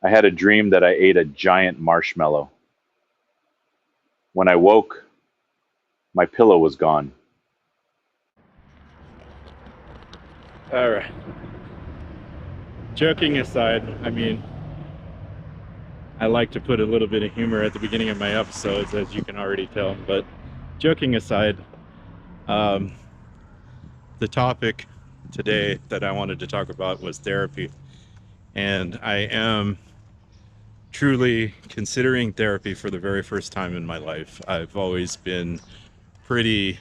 I had a dream that I ate a giant marshmallow. When I woke, my pillow was gone. All right. Joking aside, I mean, I like to put a little bit of humor at the beginning of my episodes, as you can already tell. But joking aside, um, the topic today that I wanted to talk about was therapy. And I am truly considering therapy for the very first time in my life. I've always been pretty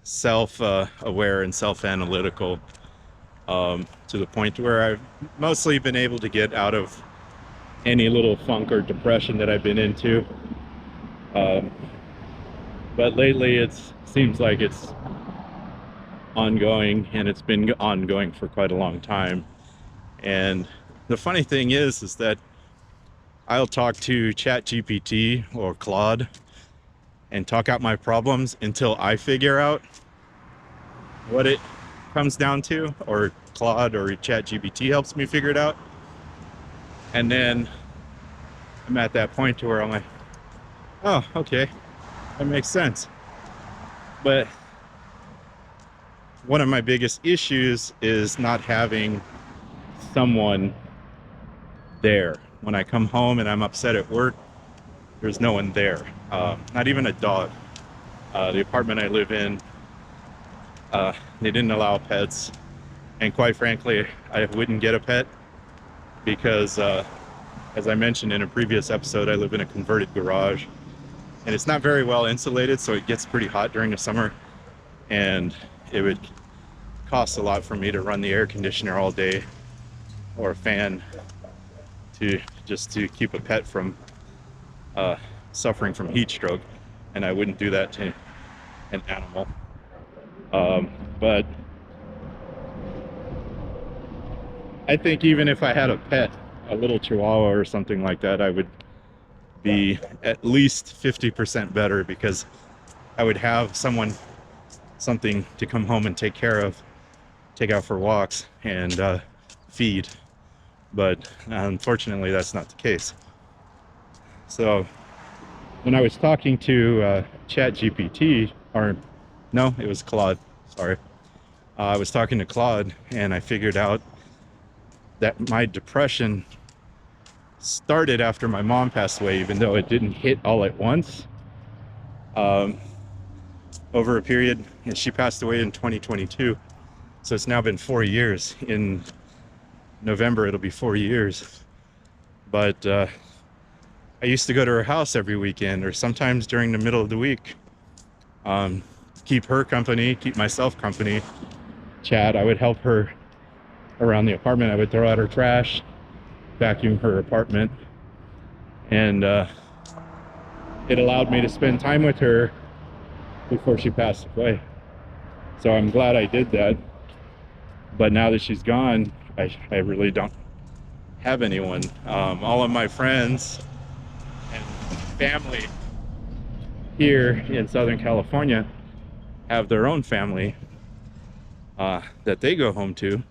self aware and self analytical, to the point where I've mostly been able to get out of any little funk or depression that I've been into. Um, but lately it seems like it's ongoing, and it's been ongoing for quite a long time. And the funny thing is that I'll talk to ChatGPT or Claude and talk out my problems until I figure out what it comes down to, or Claude or ChatGPT helps me figure it out. And then I'm at that point to where I'm like, oh, okay, that makes sense. But one of my biggest issues is not having someone there. When I come home and I'm upset at work, there's no one there. Not even a dog. The apartment I live in, they didn't allow pets. And quite frankly, I wouldn't get a pet because, as I mentioned in a previous episode, I live in a converted garage. And it's not very well insulated, so it gets pretty hot during the summer. And it would cost a lot for me to run the air conditioner all day, or a fan, to keep a pet from suffering from heat stroke, and I wouldn't do that to an animal. But I think even if I had a pet, a little chihuahua or something like that, I would be at least 50% better, because I would have something to come home and take care of, take out for walks, and feed. But unfortunately, that's not the case. So when I was talking to ChatGPT, or no, it was Claude, sorry. I was talking to Claude, and I figured out that my depression started after my mom passed away, even though it didn't hit all at once. Um, Over a period, and she passed away in 2022. So it's now been 4 years. In November, it'll be 4 years. But I used to go to her house every weekend, or sometimes during the middle of the week. Keep her company, keep myself company. Chat. I would help her around the apartment. I would throw out her trash, vacuum her apartment, and it allowed me to spend time with her before she passed away. So I'm glad I did that. But now that she's gone, I really don't have anyone. All of my friends and family here in Southern California have their own family that they go home to.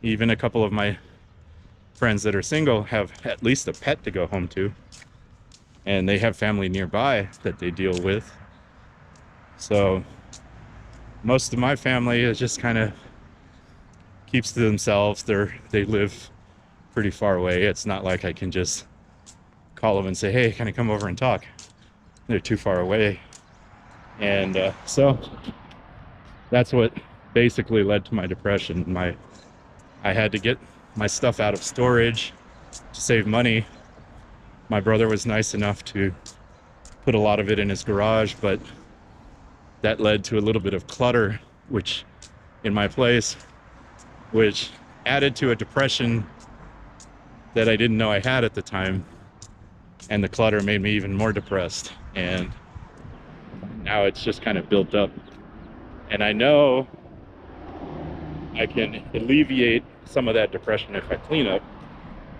Even a couple of my friends that are single have at least a pet to go home to, and they have family nearby that they deal with. So most of my family is just kind of keeps to themselves. They live pretty far away. It's not like I can just call them and say, hey, can I come over and talk? They're too far away. And so that's what basically led to my depression. I had to get my stuff out of storage to save money. My brother was nice enough to put a lot of it in his garage, but that led to a little bit of clutter, which in my place, which added to a depression that I didn't know I had at the time. And the clutter made me even more depressed. And now it's just kind of built up. And I know I can alleviate some of that depression if I clean up.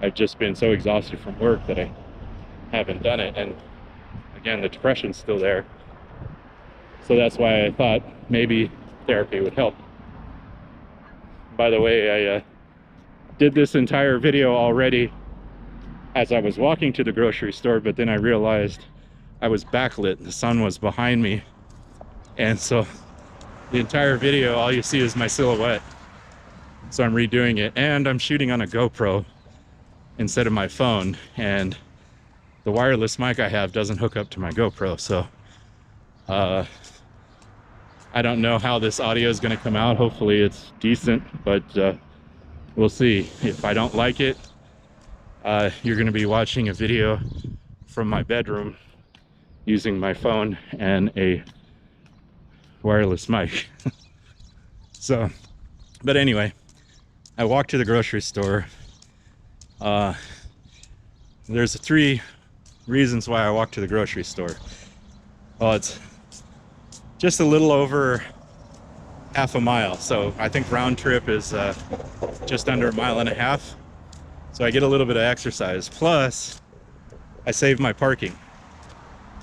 I've just been so exhausted from work that I haven't done it. And again, the depression's still there. So that's why I thought maybe therapy would help. By the way, did this entire video already as I was walking to the grocery store, but then I realized I was backlit. The sun was behind me. And so the entire video, all you see is my silhouette. So I'm redoing it, and I'm shooting on a GoPro instead of my phone. And the wireless mic I have doesn't hook up to my GoPro. So I don't know how this audio is going to come out. Hopefully it's decent, but we'll see. If I don't like it, you're going to be watching a video from my bedroom using my phone and a wireless mic. So, but anyway, I walked to the grocery store. There's 3 reasons why I walked to the grocery store. Well, it's just a little over half a mile, so I think round trip is just under 1.5 miles. So I get a little bit of exercise, plus I save my parking.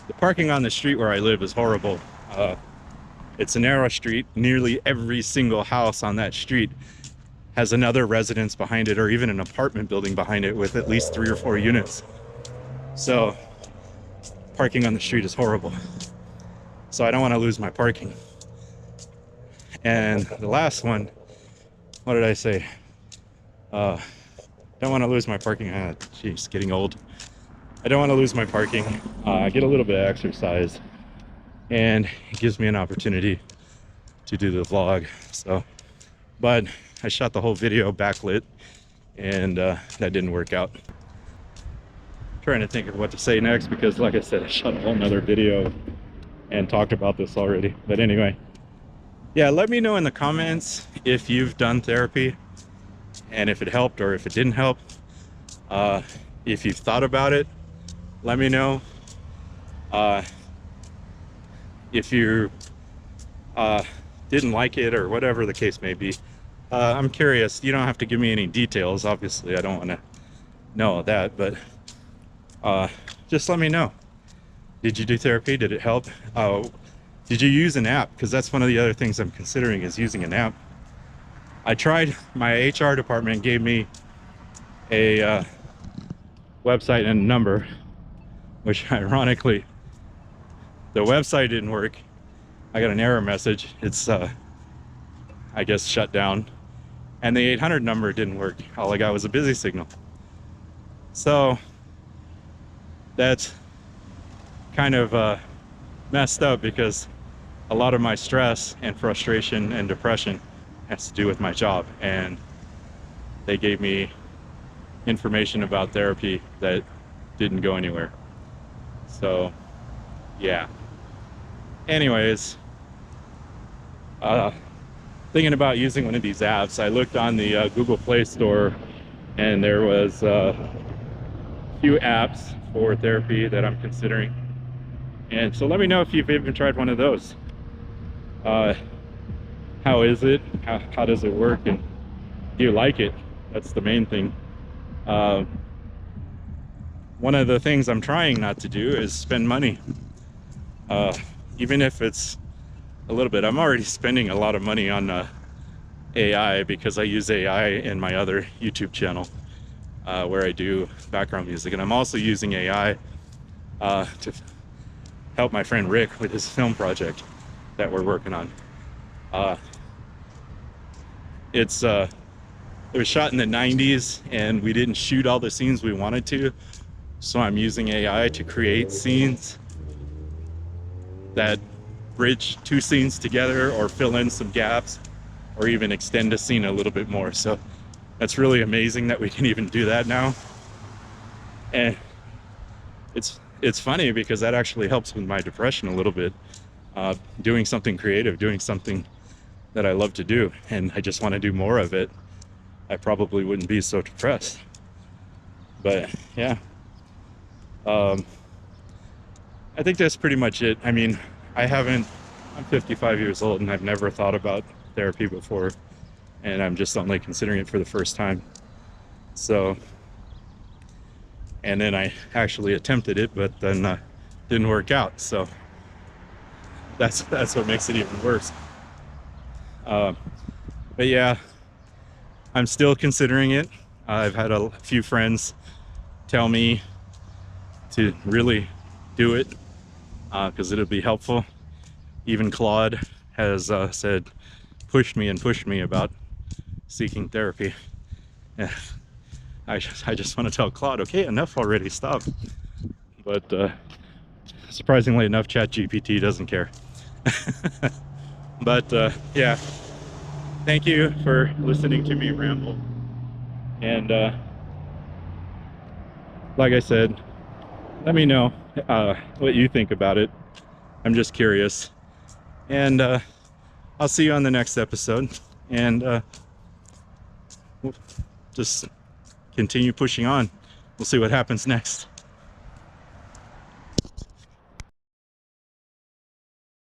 The parking on the street where I live is horrible. It's a narrow street. Nearly every single house on that street has another residence behind it, or even an apartment building behind it with at least 3 or 4 units. So parking on the street is horrible. So I don't want to lose my parking. And the last one, what did I say? Don't want to lose my parking. Geez, getting old. I don't want to lose my parking. I get a little bit of exercise, and it gives me an opportunity to do the vlog. So, but I shot the whole video backlit, and that didn't work out. Trying to think of what to say next, because like I said, I shot a whole nother video and talked about this already. But anyway, yeah, let me know in the comments if you've done therapy and if it helped or if it didn't help. If you've thought about it, let me know. If you didn't like it or whatever the case may be, I'm curious. You don't have to give me any details, obviously. I don't want to know that, but just let me know. Did you do therapy? Did it help? Did you use an app? Because that's one of the other things I'm considering, is using an app. I tried. My HR department gave me a website and a number, which ironically, the website didn't work. I got an error message. It's I guess shut down. And the 800 number didn't work. All I got was a busy signal. So that's kind of messed up, because a lot of my stress and frustration and depression has to do with my job, and they gave me information about therapy that didn't go anywhere. So yeah, anyways, thinking about using one of these apps, I looked on the Google Play Store, and there was a few apps for therapy that I'm considering. And so let me know if you've even tried one of those. How is it? How does it work? And do you like it? That's the main thing. One of the things I'm trying not to do is spend money. Even if it's a little bit. I'm already spending a lot of money on AI, because I use AI in my other YouTube channel where I do background music. And I'm also using AI to help my friend Rick with his film project that we're working on. It was shot in the 90s, and we didn't shoot all the scenes we wanted to, so I'm using AI to create scenes that bridge 2 scenes together, or fill in some gaps, or even extend a scene a little bit more. So that's really amazing that we can even do that now. And it's funny, because that actually helps with my depression a little bit. Doing something creative, doing something that I love to do, and I just want to do more of it, I probably wouldn't be so depressed. But yeah, I think that's pretty much it. I mean, I'm 55 years old, and I've never thought about therapy before, and I'm just only considering it for the first time. So, and then I actually attempted it, but then didn't work out. So that's what makes it even worse. But yeah, I'm still considering it. I've had a few friends tell me to really do it because it'll be helpful. Even Claude has said, pushed me about seeking therapy. Yeah. I just want to tell Claude, okay, enough already, stop. But surprisingly enough, ChatGPT doesn't care. But yeah, thank you for listening to me ramble. And like I said, let me know what you think about it. I'm just curious. And I'll see you on the next episode. And we'll just continue pushing on. We'll see what happens next.